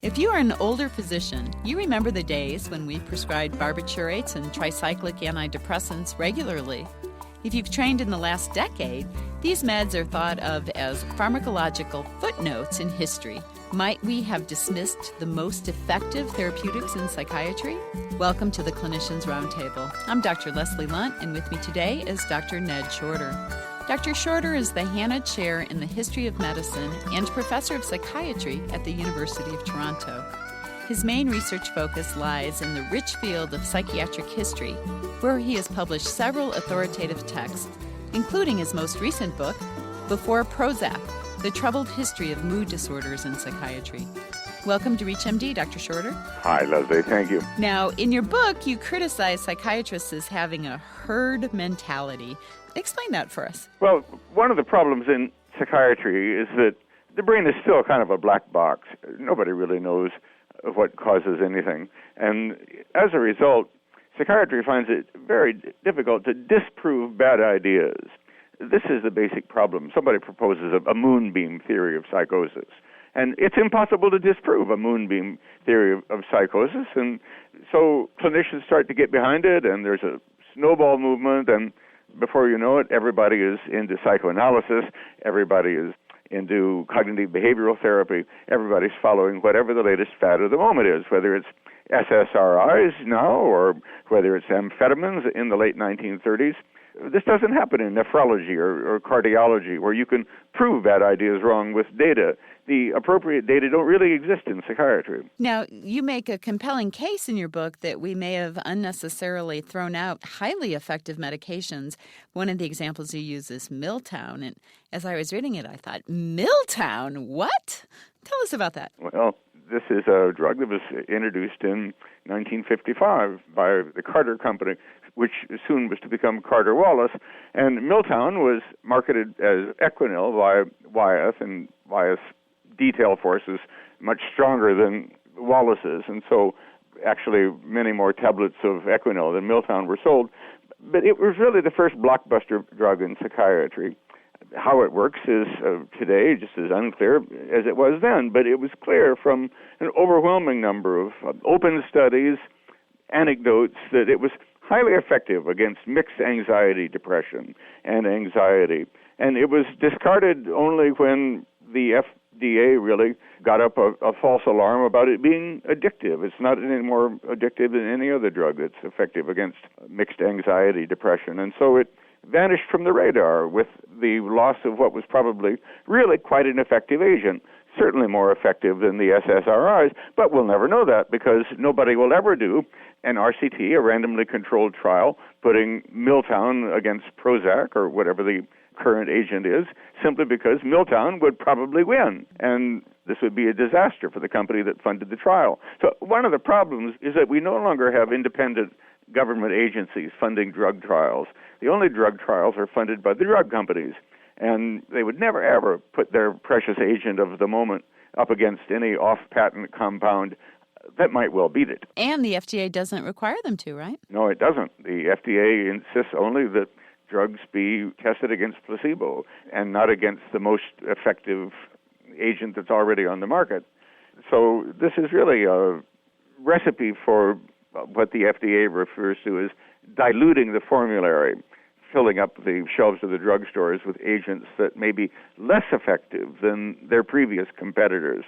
If you are an older physician, you remember the days when we prescribed barbiturates and tricyclic antidepressants regularly. If you've trained in the last decade, these meds are thought of as pharmacological footnotes in history. Might we have dismissed the most effective therapeutics in psychiatry? Welcome to the Clinicians Roundtable. I'm Dr. Leslie Lundt, and with me today is Dr. Ned Shorter. Dr. Shorter is the Hanna Chair in the History of Medicine and Professor of Psychiatry at the University of Toronto. His main research focus lies in the rich field of psychiatric history, where he has published several authoritative texts, including his most recent book, Before Prozac, The Troubled History of Mood Disorders in Psychiatry. Welcome to ReachMD, Dr. Shorter. Hi, Leslie. Thank you. Now, in your book, you criticize psychiatrists as having a herd mentality. Explain that for us. Well, one of the problems in psychiatry is that the brain is still kind of a black box. Nobody really knows what causes anything. And as a result, psychiatry finds it very difficult to disprove bad ideas. This is the basic problem. Somebody proposes a moonbeam theory of psychosis. And it's impossible to disprove a moonbeam theory of psychosis. And so clinicians start to get behind it, and there's a snowball movement, and before you know it, everybody is into psychoanalysis, everybody is into cognitive behavioral therapy, everybody's following whatever the latest fad of the moment is, whether it's SSRIs now or whether it's amphetamines in the late 1930s. This doesn't happen in nephrology or cardiology, where you can prove bad ideas wrong with data. The appropriate data don't really exist in psychiatry. Now, you make a compelling case in your book that we may have unnecessarily thrown out highly effective medications. One of the examples you use is Miltown. And as I was reading it, I thought, Miltown? What? Tell us about that. Well, this is a drug that was introduced in 1955 by the Carter Company, which soon was to become Carter-Wallace. And Miltown was marketed as Equinil by Wyeth, and Wyeth's detail force is much stronger than Wallace's, and so actually many more tablets of Equinil than Miltown were sold. But it was really the first blockbuster drug in psychiatry. How it works is today just as unclear as it was then, but it was clear from an overwhelming number of open studies, anecdotes, that it was highly effective against mixed anxiety, depression, and anxiety. And it was discarded only when the FDA really got up a false alarm about it being addictive. It's not any more addictive than any other drug that's effective against mixed anxiety, depression. And so it vanished from the radar with the loss of what was probably really quite an effective agent. Certainly more effective than the SSRIs, but we'll never know that because nobody will ever do an RCT, a randomly controlled trial, putting Miltown against Prozac or whatever the current agent is, simply because Miltown would probably win. And this would be a disaster for the company that funded the trial. So one of the problems is that we no longer have independent government agencies funding drug trials. The only drug trials are funded by the drug companies. And they would never, ever put their precious agent of the moment up against any off-patent compound that might well beat it. And the FDA doesn't require them to, right? No, it doesn't. The FDA insists only that drugs be tested against placebo and not against the most effective agent that's already on the market. So this is really a recipe for what the FDA refers to as diluting the formulary, filling up the shelves of the drugstores with agents that may be less effective than their previous competitors.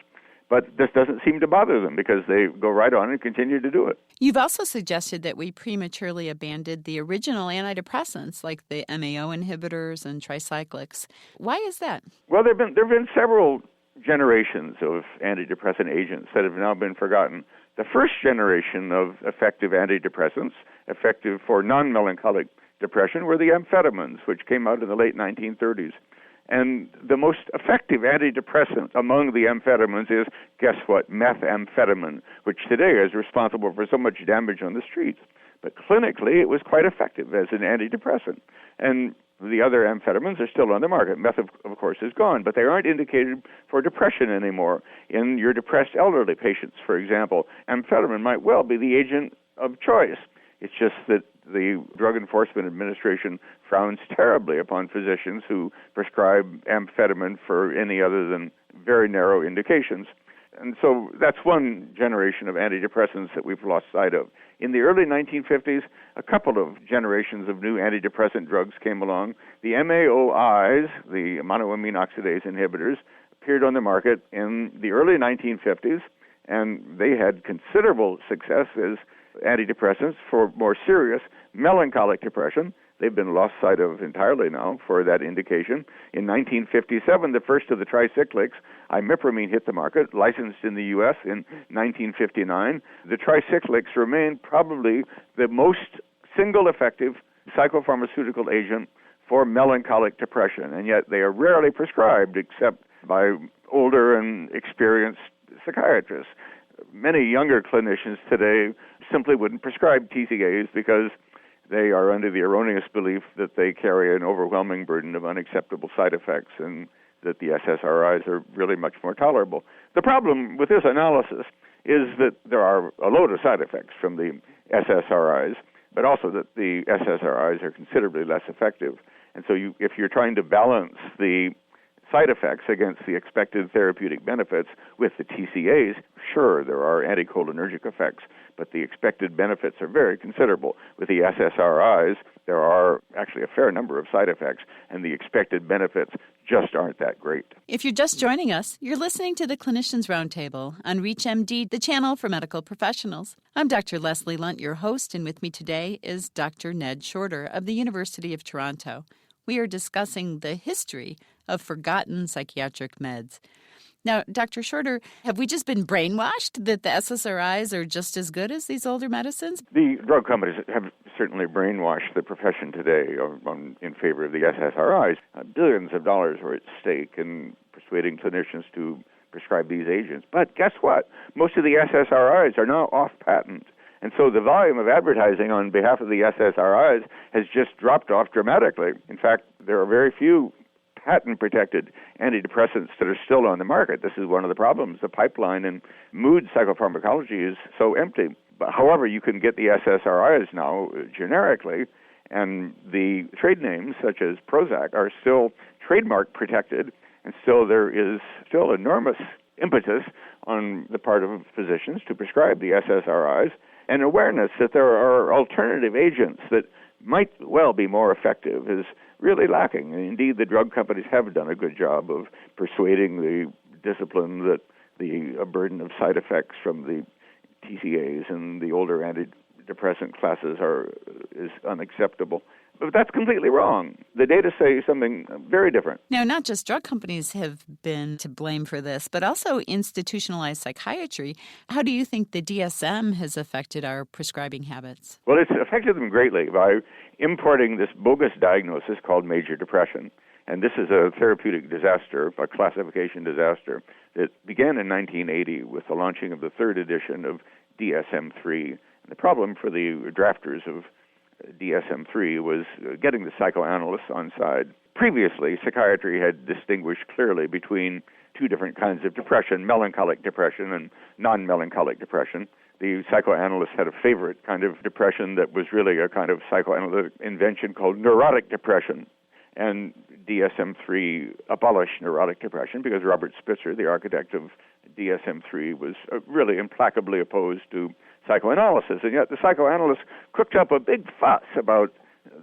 But this doesn't seem to bother them because they go right on and continue to do it. You've also suggested that we prematurely abandoned the original antidepressants like the MAO inhibitors and tricyclics. Why is that? Well, there have been several generations of antidepressant agents that have now been forgotten. The first generation of effective antidepressants, effective for non-melancholic depression, were the amphetamines, which came out in the late 1930s. And the most effective antidepressant among the amphetamines is, guess what, methamphetamine, which today is responsible for so much damage on the streets. But clinically, it was quite effective as an antidepressant. And the other amphetamines are still on the market. Meth, of course, is gone, but they aren't indicated for depression anymore. In your depressed elderly patients, for example, amphetamine might well be the agent of choice. It's just that the Drug Enforcement Administration frowns terribly upon physicians who prescribe amphetamine for any other than very narrow indications. And so that's one generation of antidepressants that we've lost sight of. In the early 1950s, a couple of generations of new antidepressant drugs came along. The MAOIs, the monoamine oxidase inhibitors, appeared on the market in the early 1950s, and they had considerable success as antidepressants for more serious melancholic depression. They've been lost sight of entirely now for that indication. In 1957, the first of the tricyclics, imipramine, hit the market, licensed in the U.S. in 1959. The tricyclics remain probably the most single effective psychopharmaceutical agent for melancholic depression, and yet they are rarely prescribed except by older and experienced psychiatrists. Many younger clinicians today simply wouldn't prescribe TCAs because they are under the erroneous belief that they carry an overwhelming burden of unacceptable side effects and that the SSRIs are really much more tolerable. The problem with this analysis is that there are a load of side effects from the SSRIs, but also that the SSRIs are considerably less effective. And so if you're trying to balance the side effects against the expected therapeutic benefits with the TCAs, sure, there are anticholinergic effects, but the expected benefits are very considerable. With the SSRIs, there are actually a fair number of side effects, and the expected benefits just aren't that great. If you're just joining us, you're listening to the Clinicians Roundtable on ReachMD, the channel for medical professionals. I'm Dr. Leslie Lundt, your host, and with me today is Dr. Ned Shorter of the University of Toronto. We are discussing the history of forgotten psychiatric meds. Now, Dr. Shorter, have we just been brainwashed that the SSRIs are just as good as these older medicines? The drug companies have certainly brainwashed the profession today in favor of the SSRIs. Billions of dollars were at stake in persuading clinicians to prescribe these agents. But guess what? Most of the SSRIs are now off patent. And so the volume of advertising on behalf of the SSRIs has just dropped off dramatically. In fact, there are very few patent-protected antidepressants that are still on the market. This is one of the problems. The pipeline in mood psychopharmacology is so empty. But however, you can get the SSRIs now generically, and the trade names, such as Prozac, are still trademark protected, and still there is still enormous impetus on the part of physicians to prescribe the SSRIs, and awareness that there are alternative agents that might well be more effective is really lacking. And indeed, the drug companies have done a good job of persuading the discipline that the burden of side effects from the TCAs and the older antidepressant classes is unacceptable. But that's completely wrong. The data say something very different. Now, not just drug companies have been to blame for this, but also institutionalized psychiatry. How do you think the DSM has affected our prescribing habits? Well, it's affected them greatly by importing this bogus diagnosis called major depression. And this is a therapeutic disaster, a classification disaster that began in 1980 with the launching of the third edition of DSM-3. And the problem for the drafters of DSM-3 was getting the psychoanalysts on side. Previously, psychiatry had distinguished clearly between two different kinds of depression, melancholic depression and non-melancholic depression. The psychoanalysts had a favorite kind of depression that was really a kind of psychoanalytic invention called neurotic depression. And DSM-3 abolished neurotic depression because Robert Spitzer, the architect of DSM-3, was really implacably opposed to psychoanalysis. And yet the psychoanalysts cooked up a big fuss about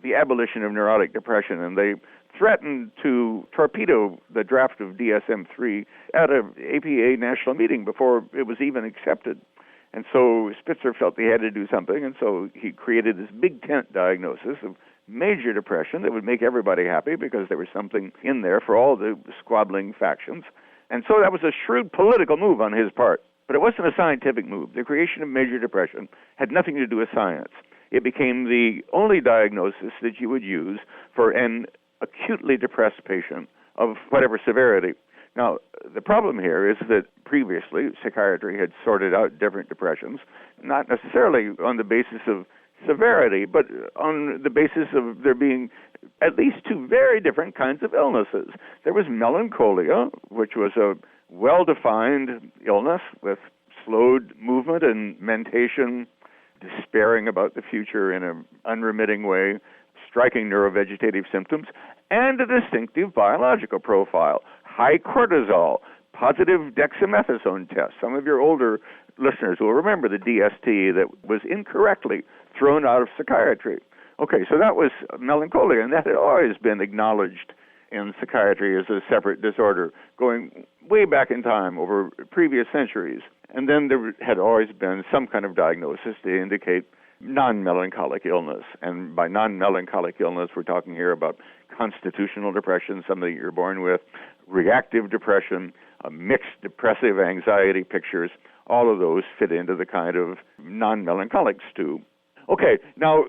the abolition of neurotic depression, and they threatened to torpedo the draft of DSM-3 at an APA national meeting before it was even accepted. And so Spitzer felt he had to do something, and so he created this big tent diagnosis of major depression that would make everybody happy because there was something in there for all the squabbling factions. And so that was a shrewd political move on his part. But it wasn't a scientific move. The creation of major depression had nothing to do with science. It became the only diagnosis that you would use for an acutely depressed patient of whatever severity. Now, the problem here is that previously psychiatry had sorted out different depressions, not necessarily on the basis of severity, but on the basis of there being at least two very different kinds of illnesses. There was melancholia, which was a well-defined illness with slowed movement and mentation, despairing about the future in an unremitting way, striking neurovegetative symptoms, and a distinctive biological profile, high cortisol, positive dexamethasone test. Some of your older listeners will remember the DST that was incorrectly thrown out of psychiatry. Okay, so that was melancholia, and that had always been acknowledged in psychiatry as a separate disorder, going way back in time over previous centuries. And then there had always been some kind of diagnosis to indicate non-melancholic illness. And by non-melancholic illness, we're talking here about constitutional depression, something you're born with, reactive depression, mixed depressive anxiety pictures. All of those fit into the kind of non-melancholic stew. Okay, now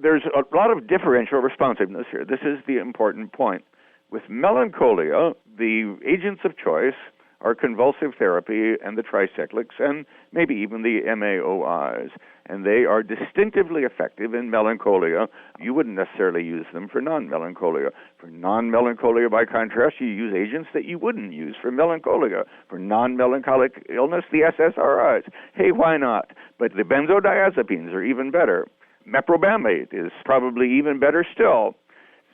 there's a lot of differential responsiveness here. This is the important point. With melancholia, the agents of choice are convulsive therapy and the tricyclics and maybe even the MAOIs. And they are distinctively effective in melancholia. You wouldn't necessarily use them for non-melancholia. For non-melancholia, by contrast, you use agents that you wouldn't use for melancholia. For non-melancholic illness, the SSRIs. Hey, why not? But the benzodiazepines are even better. Meprobamate is probably even better still.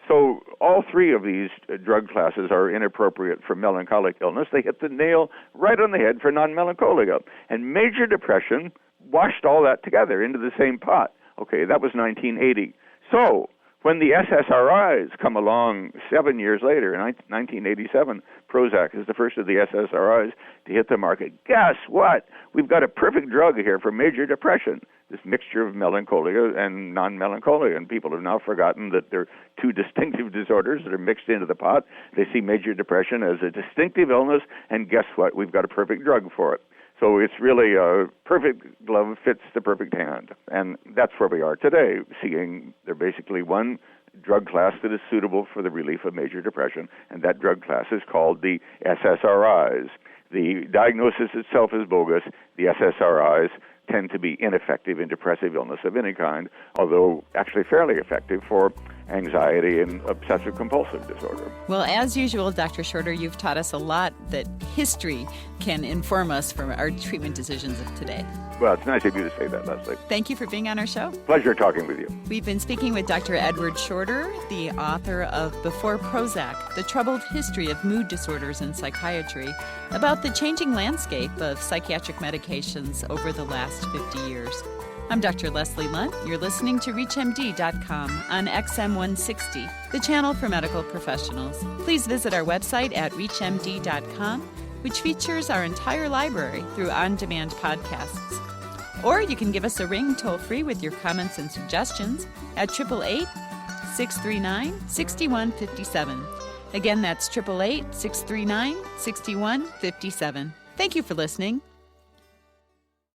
So all three of these drug classes are inappropriate for melancholic illness. They hit the nail right on the head for non-melancholia. And major depression washed all that together into the same pot. Okay, that was 1980. So when the SSRIs come along 7 years later, in 1987, Prozac is the first of the SSRIs to hit the market. Guess what? We've got a perfect drug here for major depression, this mixture of melancholia and non-melancholia. And people have now forgotten that they're two distinctive disorders that are mixed into the pot. They see major depression as a distinctive illness, and guess what? We've got a perfect drug for it. So it's really a perfect glove fits the perfect hand. And that's where we are today, seeing there basically one drug class that is suitable for the relief of major depression, and that drug class is called the SSRIs. The diagnosis itself is bogus. The SSRIs tend to be ineffective in depressive illness of any kind, although actually fairly effective for anxiety and obsessive-compulsive disorder. Well, as usual, Dr. Shorter, you've taught us a lot that history can inform us from our treatment decisions of today. Well, it's nice of you to say that, Leslie. Thank you for being on our show. Pleasure talking with you. We've been speaking with Dr. Edward Shorter, the author of Before Prozac, The Troubled History of Mood Disorders in Psychiatry, about the changing landscape of psychiatric medications over the last 50 years. I'm Dr. Leslie Lundt. You're listening to ReachMD.com on XM 160, the channel for medical professionals. Please visit our website at ReachMD.com, which features our entire library through on-demand podcasts. Or you can give us a ring toll-free with your comments and suggestions at 888-639-6157. Again, that's 888-639-6157. Thank you for listening.